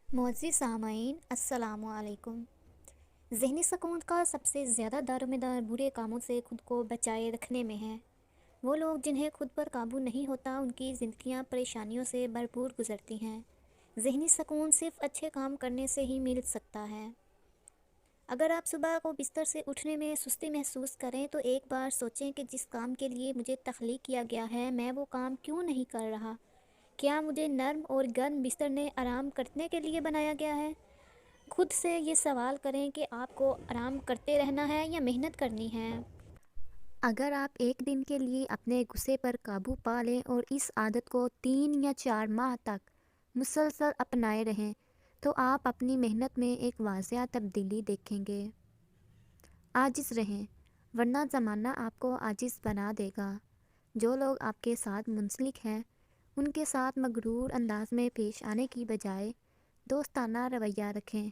معزز سامعین السلام علیکم۔ ذہنی سکون کا سب سے زیادہ دارومدار برے کاموں سے خود کو بچائے رکھنے میں ہے۔ وہ لوگ جنہیں خود پر قابو نہیں ہوتا ان کی زندگیاں پریشانیوں سے بھرپور گزرتی ہیں۔ ذہنی سکون صرف اچھے کام کرنے سے ہی مل سکتا ہے۔ اگر آپ صبح کو بستر سے اٹھنے میں سستی محسوس کریں تو ایک بار سوچیں کہ جس کام کے لیے مجھے تخلیق کیا گیا ہے میں وہ کام کیوں نہیں کر رہا۔ کیا مجھے نرم اور گرم بستر نے آرام کرنے کے لیے بنایا گیا ہے؟ خود سے یہ سوال کریں کہ آپ کو آرام کرتے رہنا ہے یا محنت کرنی ہے۔ اگر آپ ایک دن کے لیے اپنے غصے پر قابو پا لیں اور اس عادت کو 3 یا 4 ماہ تک مسلسل اپنائے رہیں تو آپ اپنی محنت میں ایک واضح تبدیلی دیکھیں گے۔ عاجز رہیں ورنہ زمانہ آپ کو عاجز بنا دے گا۔ جو لوگ آپ کے ساتھ منسلک ہیں ان کے ساتھ مغرور انداز میں پیش آنے کی بجائے دوستانہ رویہ رکھیں،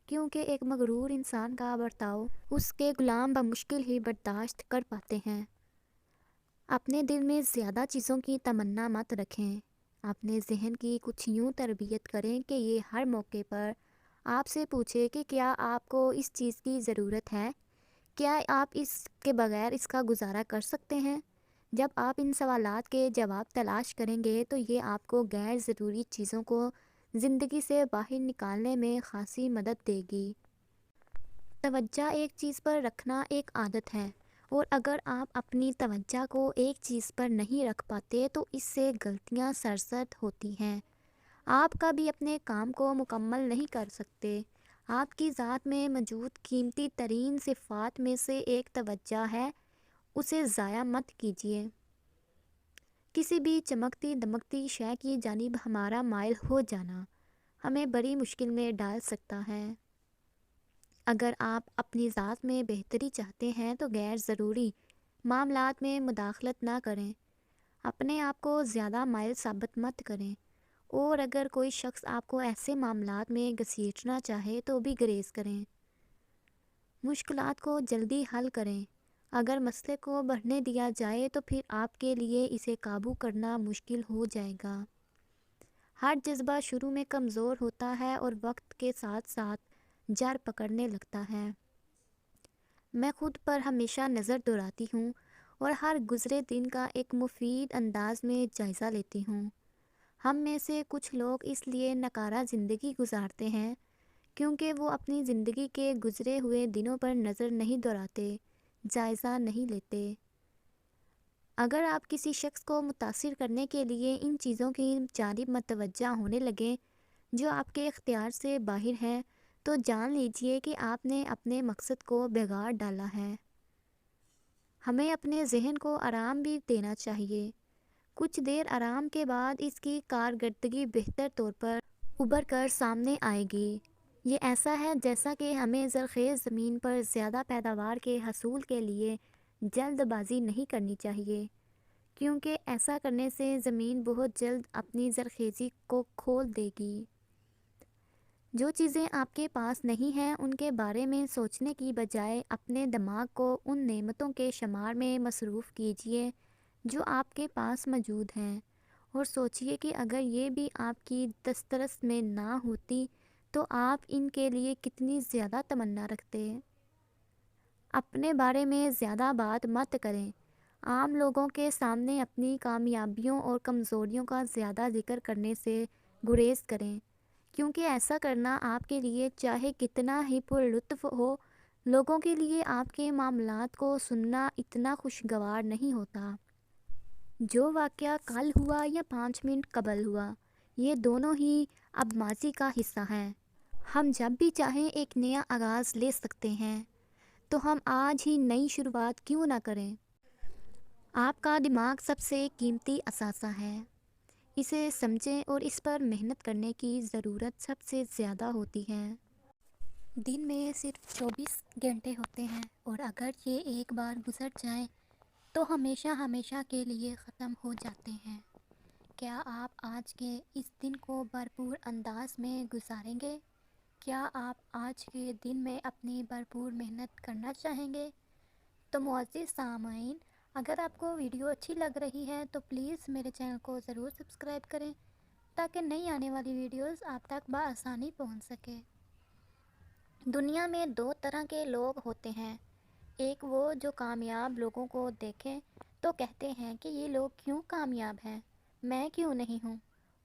کیونکہ ایک مغرور انسان کا برتاؤ اس کے غلام بمشکل ہی برداشت کر پاتے ہیں۔ اپنے دل میں زیادہ چیزوں کی تمنا مت رکھیں۔ اپنے ذہن کی کچھ یوں تربیت کریں کہ یہ ہر موقع پر آپ سے پوچھے کہ کیا آپ کو اس چیز کی ضرورت ہے؟ کیا آپ اس کے بغیر اس کا گزارا کر سکتے ہیں؟ جب آپ ان سوالات کے جواب تلاش کریں گے تو یہ آپ کو غیر ضروری چیزوں کو زندگی سے باہر نکالنے میں خاصی مدد دے گی۔ توجہ ایک چیز پر رکھنا ایک عادت ہے، اور اگر آپ اپنی توجہ کو ایک چیز پر نہیں رکھ پاتے تو اس سے غلطیاں سرزد ہوتی ہیں۔ آپ کبھی اپنے کام کو مکمل نہیں کر سکتے۔ آپ کی ذات میں موجود قیمتی ترین صفات میں سے ایک توجہ ہے، اسے ضائع مت کیجیے۔ کسی بھی چمکتی دمکتی شے کی جانب ہمارا مائل ہو جانا ہمیں بڑی مشکل میں ڈال سکتا ہے۔ اگر آپ اپنی ذات میں بہتری چاہتے ہیں تو غیر ضروری معاملات میں مداخلت نہ کریں۔ اپنے آپ کو زیادہ مائل ثابت مت کریں، اور اگر کوئی شخص آپ کو ایسے معاملات میں گھسیٹنا چاہے تو بھی گریز کریں۔ مشکلات کو جلدی حل کریں۔ اگر مسئلے کو بڑھنے دیا جائے تو پھر آپ کے لیے اسے قابو کرنا مشکل ہو جائے گا۔ ہر جذبہ شروع میں کمزور ہوتا ہے اور وقت کے ساتھ ساتھ جڑ پکڑنے لگتا ہے۔ میں خود پر ہمیشہ نظر دوڑاتی ہوں اور ہر گزرے دن کا ایک مفید انداز میں جائزہ لیتی ہوں۔ ہم میں سے کچھ لوگ اس لیے ناکارہ زندگی گزارتے ہیں کیونکہ وہ اپنی زندگی کے گزرے ہوئے دنوں پر نظر نہیں دوڑاتے، جائزہ نہیں لیتے۔ اگر آپ کسی شخص کو متاثر کرنے کے لیے ان چیزوں کی جانب متوجہ ہونے لگیں جو آپ کے اختیار سے باہر ہیں تو جان لیجئے کہ آپ نے اپنے مقصد کو بگاڑ ڈالا ہے۔ ہمیں اپنے ذہن کو آرام بھی دینا چاہیے۔ کچھ دیر آرام کے بعد اس کی کارکردگی بہتر طور پر ابھر کر سامنے آئے گی۔ یہ ایسا ہے جیسا کہ ہمیں زرخیز زمین پر زیادہ پیداوار کے حصول کے لیے جلد بازی نہیں کرنی چاہیے، کیونکہ ایسا کرنے سے زمین بہت جلد اپنی زرخیزی کو کھول دے گی۔ جو چیزیں آپ کے پاس نہیں ہیں ان کے بارے میں سوچنے کی بجائے اپنے دماغ کو ان نعمتوں کے شمار میں مصروف کیجیے جو آپ کے پاس موجود ہیں، اور سوچئے کہ اگر یہ بھی آپ کی دسترس میں نہ ہوتی تو آپ ان کے لیے کتنی زیادہ تمنا رکھتے۔ اپنے بارے میں زیادہ بات مت کریں۔ عام لوگوں کے سامنے اپنی کامیابیوں اور کمزوریوں کا زیادہ ذکر کرنے سے گریز کریں، کیونکہ ایسا کرنا آپ کے لیے چاہے کتنا ہی پر لطف ہو، لوگوں کے لیے آپ کے معاملات کو سننا اتنا خوشگوار نہیں ہوتا۔ جو واقعہ کل ہوا یا 5 منٹ قبل ہوا، یہ دونوں ہی اب ماضی کا حصہ ہیں۔ ہم جب بھی چاہیں ایک نیا آغاز لے سکتے ہیں، تو ہم آج ہی نئی شروعات کیوں نہ کریں؟ آپ کا دماغ سب سے قیمتی اثاثہ ہے۔ اسے سمجھیں اور اس پر محنت کرنے کی ضرورت سب سے زیادہ ہوتی ہے۔ دن میں صرف 24 گھنٹے ہوتے ہیں، اور اگر یہ ایک بار گزر جائیں تو ہمیشہ ہمیشہ کے لیے ختم ہو جاتے ہیں۔ کیا آپ آج کے اس دن کو بھرپور انداز میں گزاریں گے؟ کیا آپ آج کے دن میں اپنی بھرپور محنت کرنا چاہیں گے؟ تو معزز سامعین، اگر آپ کو ویڈیو اچھی لگ رہی ہے تو پلیز میرے چینل کو ضرور سبسکرائب کریں تاکہ نئی آنے والی ویڈیوز آپ تک بآسانی پہنچ سکے۔ دنیا میں دو طرح کے لوگ ہوتے ہیں، ایک وہ جو کامیاب لوگوں کو دیکھیں تو کہتے ہیں کہ یہ لوگ کیوں کامیاب ہیں، میں کیوں نہیں ہوں،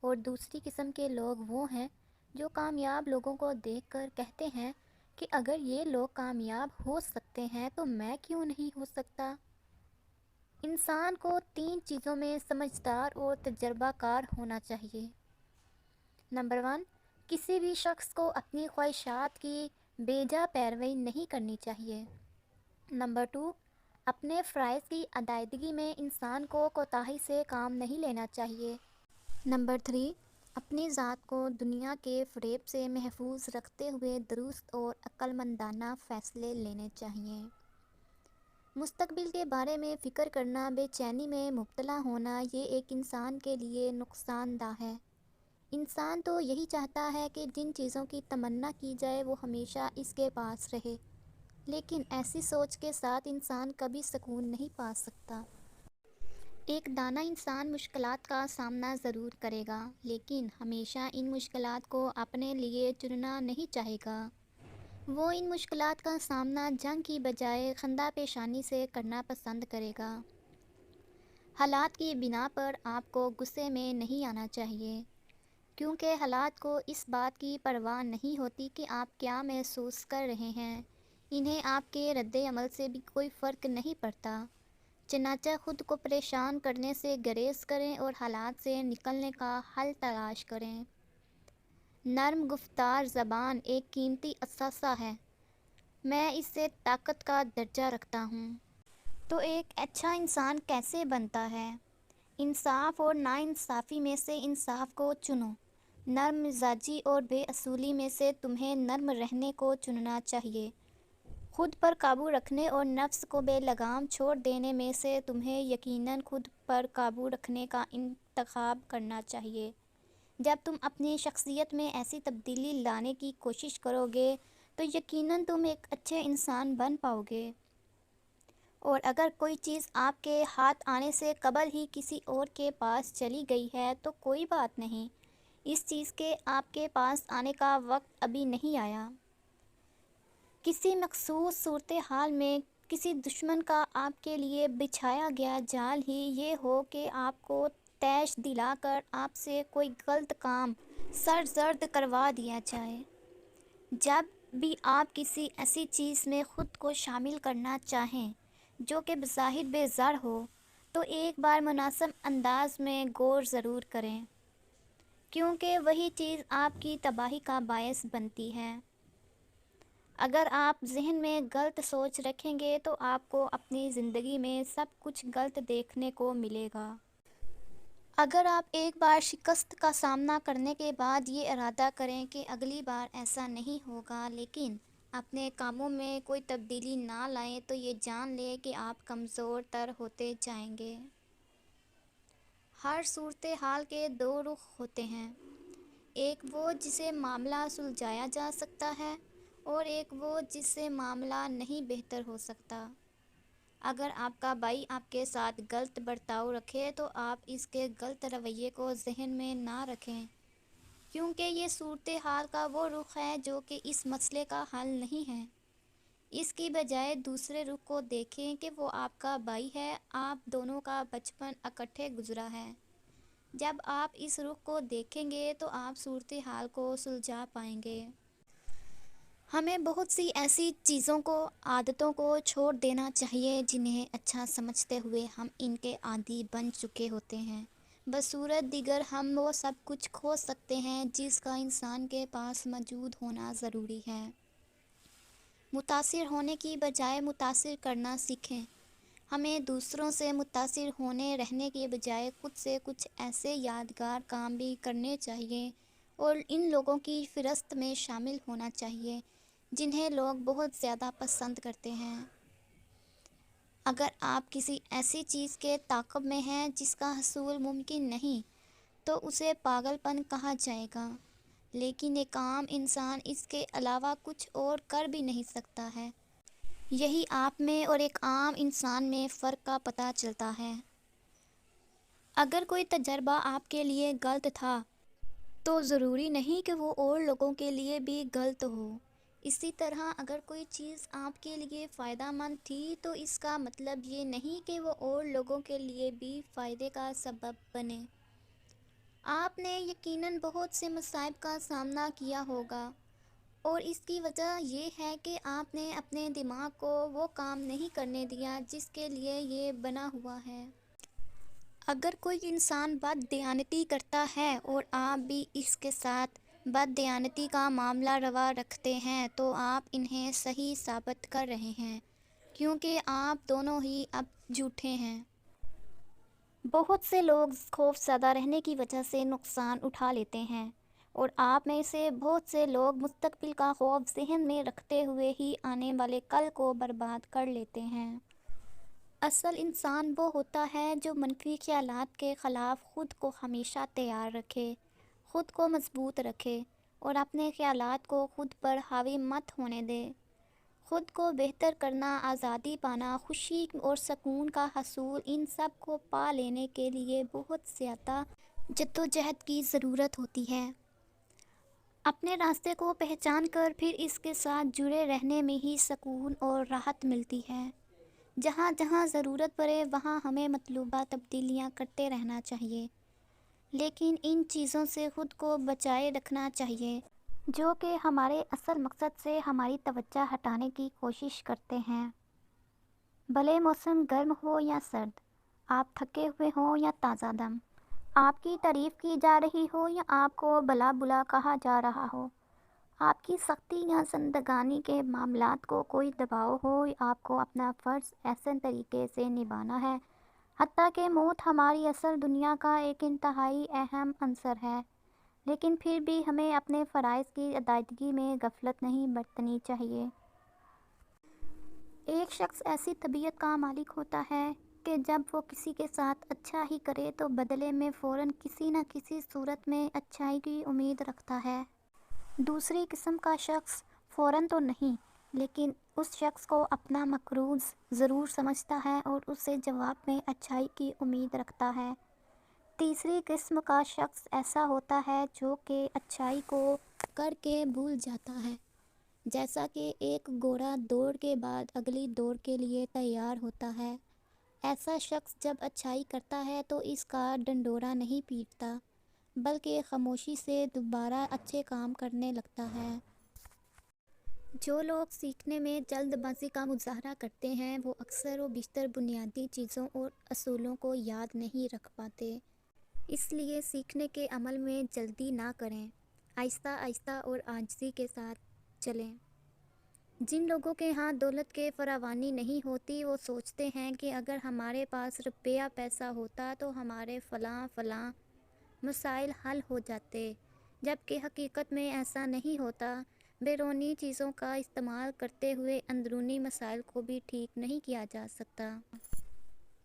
اور دوسری قسم کے لوگ وہ ہیں جو کامیاب لوگوں کو دیکھ کر کہتے ہیں کہ اگر یہ لوگ کامیاب ہو سکتے ہیں تو میں کیوں نہیں ہو سکتا۔ انسان کو تین چیزوں میں سمجھدار اور تجربہ کار ہونا چاہیے۔ نمبر 1، کسی بھی شخص کو اپنی خواہشات کی بے جا پیروی نہیں کرنی چاہیے۔ نمبر 2، اپنے فرائض کی ادائیگی میں انسان کو کوتاہی سے کام نہیں لینا چاہیے۔ نمبر 3، اپنی ذات کو دنیا کے فریب سے محفوظ رکھتے ہوئے درست اور عقل مندانہ فیصلے لینے چاہیے۔ مستقبل کے بارے میں فکر کرنا، بے چینی میں مبتلا ہونا، یہ ایک انسان کے لیے نقصان دہ ہے۔ انسان تو یہی چاہتا ہے کہ جن چیزوں کی تمنا کی جائے وہ ہمیشہ اس کے پاس رہے، لیکن ایسی سوچ کے ساتھ انسان کبھی سکون نہیں پا سکتا۔ ایک دانا انسان مشکلات کا سامنا ضرور کرے گا، لیکن ہمیشہ ان مشکلات کو اپنے لیے چننا نہیں چاہے گا۔ وہ ان مشکلات کا سامنا جنگ کی بجائے خندہ پیشانی سے کرنا پسند کرے گا۔ حالات کی بنا پر آپ کو غصے میں نہیں آنا چاہیے، کیونکہ حالات کو اس بات کی پرواہ نہیں ہوتی کہ آپ کیا محسوس کر رہے ہیں، انہیں آپ کے رد عمل سے بھی کوئی فرق نہیں پڑتا۔ چنانچہ خود کو پریشان کرنے سے گریز کریں اور حالات سے نکلنے کا حل تلاش کریں۔ نرم گفتار زبان ایک قیمتی اثاثہ ہے، میں اس سے طاقت کا درجہ رکھتا ہوں۔ تو ایک اچھا انسان کیسے بنتا ہے؟ انصاف اور ناانصافی میں سے انصاف کو چنو۔ نرم مزاجی اور بے اصولی میں سے تمہیں نرم رہنے کو چننا چاہیے۔ خود پر قابو رکھنے اور نفس کو بے لگام چھوڑ دینے میں سے تمہیں یقیناً خود پر قابو رکھنے کا انتخاب کرنا چاہیے۔ جب تم اپنی شخصیت میں ایسی تبدیلی لانے کی کوشش کرو گے تو یقیناً تم ایک اچھے انسان بن پاؤ گے۔ اور اگر کوئی چیز آپ کے ہاتھ آنے سے قبل ہی کسی اور کے پاس چلی گئی ہے تو کوئی بات نہیں، اس چیز کے آپ کے پاس آنے کا وقت ابھی نہیں آیا۔ کسی مخصوص صورتحال میں کسی دشمن کا آپ کے لیے بچھایا گیا جال ہی یہ ہو کہ آپ کو طیش دلا کر آپ سے کوئی غلط کام سرزد کروا دیا جائے۔ جب بھی آپ کسی ایسی چیز میں خود کو شامل کرنا چاہیں جو کہ بظاہر بے زر ہو تو ایک بار مناسب انداز میں غور ضرور کریں، کیونکہ وہی چیز آپ کی تباہی کا باعث بنتی ہے۔ اگر آپ ذہن میں غلط سوچ رکھیں گے تو آپ کو اپنی زندگی میں سب کچھ غلط دیکھنے کو ملے گا۔ اگر آپ ایک بار شکست کا سامنا کرنے کے بعد یہ ارادہ کریں کہ اگلی بار ایسا نہیں ہوگا، لیکن اپنے کاموں میں کوئی تبدیلی نہ لائیں تو یہ جان لیں کہ آپ کمزور تر ہوتے جائیں گے۔ ہر صورتحال کے دو رخ ہوتے ہیں، ایک وہ جسے معاملہ سلجھایا جا سکتا ہے اور ایک وہ جس سے معاملہ نہیں بہتر ہو سکتا۔ اگر آپ کا بھائی آپ کے ساتھ غلط برتاؤ رکھے تو آپ اس کے غلط رویے کو ذہن میں نہ رکھیں، کیونکہ یہ صورتحال کا وہ رخ ہے جو کہ اس مسئلے کا حل نہیں ہے۔ اس کی بجائے دوسرے رخ کو دیکھیں کہ وہ آپ کا بھائی ہے، آپ دونوں کا بچپن اکٹھے گزرا ہے۔ جب آپ اس رخ کو دیکھیں گے تو آپ صورتحال کو سلجھا پائیں گے۔ ہمیں بہت سی ایسی چیزوں کو، عادتوں کو چھوڑ دینا چاہیے جنہیں اچھا سمجھتے ہوئے ہم ان کے عادی بن چکے ہوتے ہیں۔ بصورت دیگر ہم وہ سب کچھ کھو سکتے ہیں جس کا انسان کے پاس موجود ہونا ضروری ہے۔ متاثر ہونے کی بجائے متاثر کرنا سیکھیں۔ ہمیں دوسروں سے متاثر ہونے رہنے کے بجائے خود سے کچھ ایسے یادگار کام بھی کرنے چاہیے اور ان لوگوں کی فہرست میں شامل ہونا چاہیے جنہیں لوگ بہت زیادہ پسند کرتے ہیں۔ اگر آپ کسی ایسی چیز کے تعاقب میں ہیں جس کا حصول ممکن نہیں تو اسے پاگل پن کہا جائے گا، لیکن ایک عام انسان اس کے علاوہ کچھ اور کر بھی نہیں سکتا ہے۔ یہی آپ میں اور ایک عام انسان میں فرق کا پتہ چلتا ہے۔ اگر کوئی تجربہ آپ کے لیے غلط تھا تو ضروری نہیں کہ وہ اور لوگوں کے لیے بھی غلط ہو۔ اسی طرح اگر کوئی چیز آپ کے لیے فائدہ مند تھی تو اس کا مطلب یہ نہیں کہ وہ اور لوگوں کے لیے بھی فائدے کا سبب بنے۔ آپ نے یقیناً بہت سے مصائب کا سامنا کیا ہوگا، اور اس کی وجہ یہ ہے کہ آپ نے اپنے دماغ کو وہ کام نہیں کرنے دیا جس کے لیے یہ بنا ہوا ہے۔ اگر کوئی انسان بد دیانتی کرتا ہے اور آپ بھی اس کے ساتھ بد دیانتی کا معاملہ روا رکھتے ہیں تو آپ انہیں صحیح ثابت کر رہے ہیں، کیونکہ آپ دونوں ہی اب جھوٹے ہیں۔ بہت سے لوگ خوف زدہ رہنے کی وجہ سے نقصان اٹھا لیتے ہیں، اور آپ میں سے بہت سے لوگ مستقبل کا خوف ذہن میں رکھتے ہوئے ہی آنے والے کل کو برباد کر لیتے ہیں۔ اصل انسان وہ ہوتا ہے جو منفی خیالات کے خلاف خود کو ہمیشہ تیار رکھے، خود کو مضبوط رکھے، اور اپنے خیالات کو خود پر حاوی مت ہونے دے۔ خود کو بہتر کرنا، آزادی پانا، خوشی اور سکون کا حصول، ان سب کو پا لینے کے لیے بہت زیادہ جدوجہد کی ضرورت ہوتی ہے۔ اپنے راستے کو پہچان کر پھر اس کے ساتھ جڑے رہنے میں ہی سکون اور راحت ملتی ہے۔ جہاں جہاں ضرورت پڑے وہاں ہمیں مطلوبہ تبدیلیاں کرتے رہنا چاہیے، لیکن ان چیزوں سے خود کو بچائے رکھنا چاہیے جو کہ ہمارے اصل مقصد سے ہماری توجہ ہٹانے کی کوشش کرتے ہیں۔ بھلے موسم گرم ہو یا سرد، آپ تھکے ہوئے ہوں یا تازہ دم، آپ کی تعریف کی جا رہی ہو یا آپ کو بلا بلا کہا جا رہا ہو، آپ کی سختی یا زندگانی کے معاملات کو کوئی دباؤ ہو، آپ کو اپنا فرض احسن طریقے سے نبھانا ہے، حتیٰ کہ موت ہماری اصل دنیا کا ایک انتہائی اہم عنصر ہے، لیکن پھر بھی ہمیں اپنے فرائض کی ادائیگی میں غفلت نہیں برتنی چاہیے۔ ایک شخص ایسی طبیعت کا مالک ہوتا ہے کہ جب وہ کسی کے ساتھ اچھا ہی کرے تو بدلے میں فوراً کسی نہ کسی صورت میں اچھائی کی امید رکھتا ہے۔ دوسری قسم کا شخص فوراً تو نہیں، لیکن اس شخص کو اپنا مقروض ضرور سمجھتا ہے اور اس سے جواب میں اچھائی کی امید رکھتا ہے۔ تیسری قسم کا شخص ایسا ہوتا ہے جو کہ اچھائی کو کر کے بھول جاتا ہے، جیسا کہ ایک گھوڑا دوڑ کے بعد اگلی دوڑ کے لیے تیار ہوتا ہے۔ ایسا شخص جب اچھائی کرتا ہے تو اس کا ڈنڈورا نہیں پیٹتا، بلکہ خاموشی سے دوبارہ اچھے کام کرنے لگتا ہے۔ جو لوگ سیکھنے میں جلد بازی کا مظاہرہ کرتے ہیں وہ اکثر و بیشتر بنیادی چیزوں اور اصولوں کو یاد نہیں رکھ پاتے۔ اس لیے سیکھنے کے عمل میں جلدی نہ کریں، آہستہ آہستہ اور عاجزی کے ساتھ چلیں۔ جن لوگوں کے ہاں دولت کی فراوانی نہیں ہوتی وہ سوچتے ہیں کہ اگر ہمارے پاس روپیہ پیسہ ہوتا تو ہمارے فلاں فلاں مسائل حل ہو جاتے، جبکہ حقیقت میں ایسا نہیں ہوتا۔ بیرونی چیزوں کا استعمال کرتے ہوئے اندرونی مسائل کو بھی ٹھیک نہیں کیا جا سکتا۔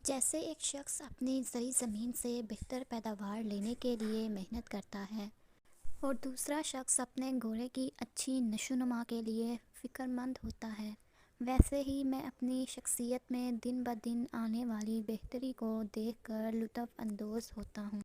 جیسے ایک شخص اپنی زرعی زمین سے بہتر پیداوار لینے کے لیے محنت کرتا ہے اور دوسرا شخص اپنے گھوڑے کی اچھی نشوونما کے لیے فکر مند ہوتا ہے، ویسے ہی میں اپنی شخصیت میں دن بدن آنے والی بہتری کو دیکھ کر لطف اندوز ہوتا ہوں۔